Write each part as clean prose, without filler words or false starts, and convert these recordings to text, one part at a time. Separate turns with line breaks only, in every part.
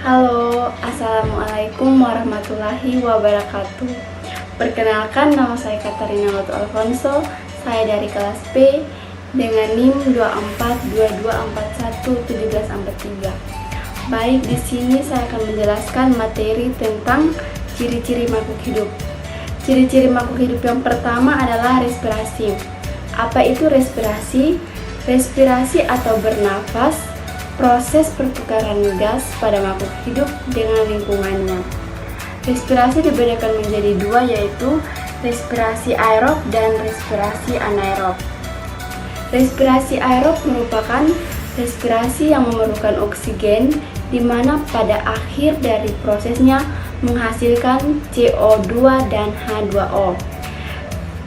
Halo, Assalamualaikum warahmatullahi wabarakatuh. Perkenalkan, nama saya Katarina Loto Alfonso. Saya dari kelas B dengan NIM 2422411743. Baik, di sini saya akan menjelaskan materi tentang ciri-ciri makhluk hidup. Ciri-ciri makhluk hidup yang pertama adalah respirasi. Apa itu respirasi? Respirasi atau bernafas, proses pertukaran gas pada makhluk hidup dengan lingkungannya. Respirasi dibedakan menjadi dua, yaitu respirasi aerob dan respirasi anaerob. Respirasi aerob merupakan respirasi yang memerlukan oksigen, di mana pada akhir dari prosesnya menghasilkan CO2 dan H2O.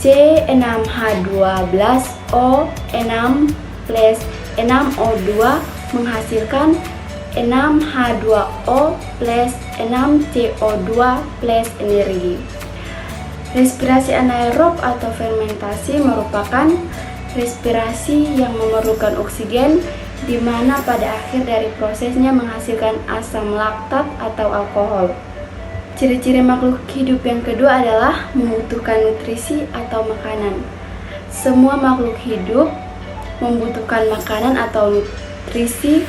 C6H12O6 plus 6O2 menghasilkan 6H2O plus 6CO2 plus energi. Respirasi anaerob atau fermentasi merupakan respirasi yang memerlukan oksigen, di mana pada akhir dari prosesnya menghasilkan asam laktat atau alkohol. Ciri-ciri makhluk hidup yang kedua adalah membutuhkan nutrisi atau makanan. Semua makhluk hidup membutuhkan makanan atau nutrisi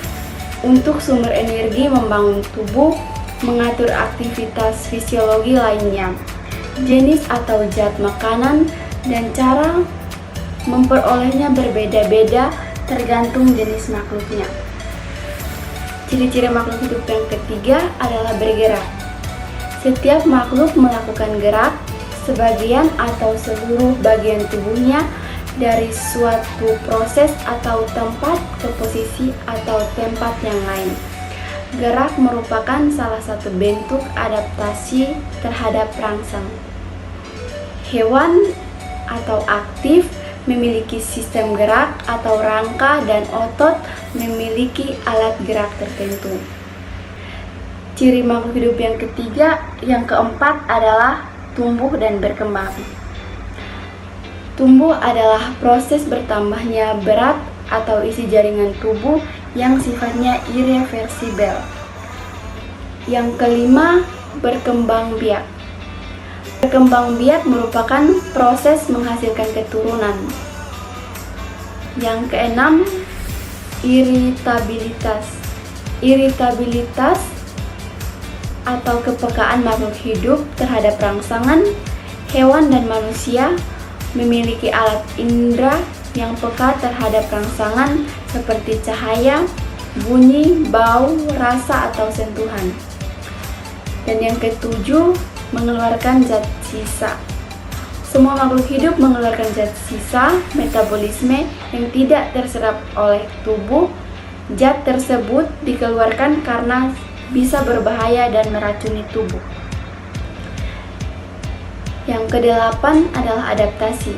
untuk sumber energi, membangun tubuh, mengatur aktivitas fisiologi lainnya. Jenis atau zat makanan dan cara memperolehnya berbeda-beda tergantung jenis makhluknya. Ciri-ciri makhluk hidup yang ketiga adalah bergerak. Setiap makhluk melakukan gerak, sebagian atau seluruh bagian tubuhnya dari suatu proses atau tempat ke posisi atau tempat yang lain. Gerak merupakan salah satu bentuk adaptasi terhadap rangsang. Hewan atau aktif memiliki sistem gerak atau rangka, dan otot memiliki alat gerak tertentu. Ciri makhluk hidup yang keempat adalah tumbuh dan berkembang. Tumbuh adalah proses bertambahnya berat atau isi jaringan tubuh yang sifatnya irreversibel. Yang kelima, berkembang biak. Berkembang biak merupakan proses menghasilkan keturunan. Yang keenam, iritabilitas. Iritabilitas atau kepekaan makhluk hidup terhadap rangsangan. Hewan dan manusia memiliki alat indera yang peka terhadap rangsangan seperti cahaya, bunyi, bau, rasa, atau sentuhan. Dan yang ketujuh, mengeluarkan zat sisa. Semua makhluk hidup mengeluarkan zat sisa metabolisme yang tidak terserap oleh tubuh. Zat tersebut dikeluarkan karena bisa berbahaya dan meracuni tubuh. Yang kedelapan adalah adaptasi.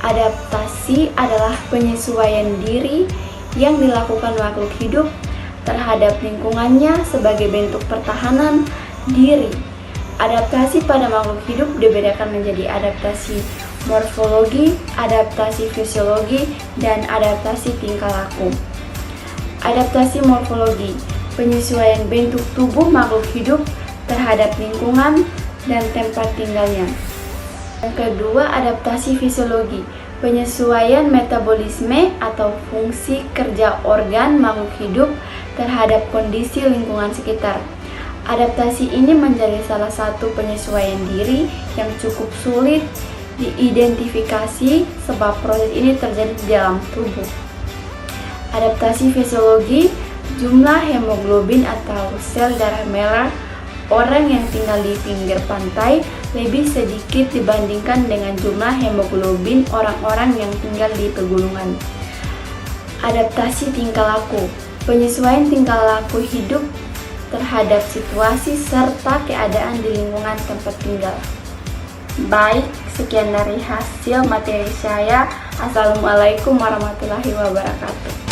Adaptasi adalah penyesuaian diri yang dilakukan makhluk hidup terhadap lingkungannya sebagai bentuk pertahanan diri. Adaptasi pada makhluk hidup dibedakan menjadi adaptasi morfologi, adaptasi fisiologi, dan adaptasi tingkah laku. Adaptasi morfologi, penyesuaian bentuk tubuh makhluk hidup terhadap lingkungan dan tempat tinggalnya. Yang kedua, adaptasi fisiologi, penyesuaian metabolisme atau fungsi kerja organ makhluk hidup terhadap kondisi lingkungan sekitar. Adaptasi ini menjadi salah satu penyesuaian diri yang cukup sulit diidentifikasi sebab proses ini terjadi di dalam tubuh. Adaptasi fisiologi, jumlah hemoglobin atau sel darah merah orang yang tinggal di pinggir pantai lebih sedikit dibandingkan dengan jumlah hemoglobin orang-orang yang tinggal di pegunungan. Adaptasi tingkah laku, penyesuaian tingkah laku hidup terhadap situasi serta keadaan di lingkungan tempat tinggal. Baik, sekian dari hasil materi saya. Assalamualaikum warahmatullahi wabarakatuh.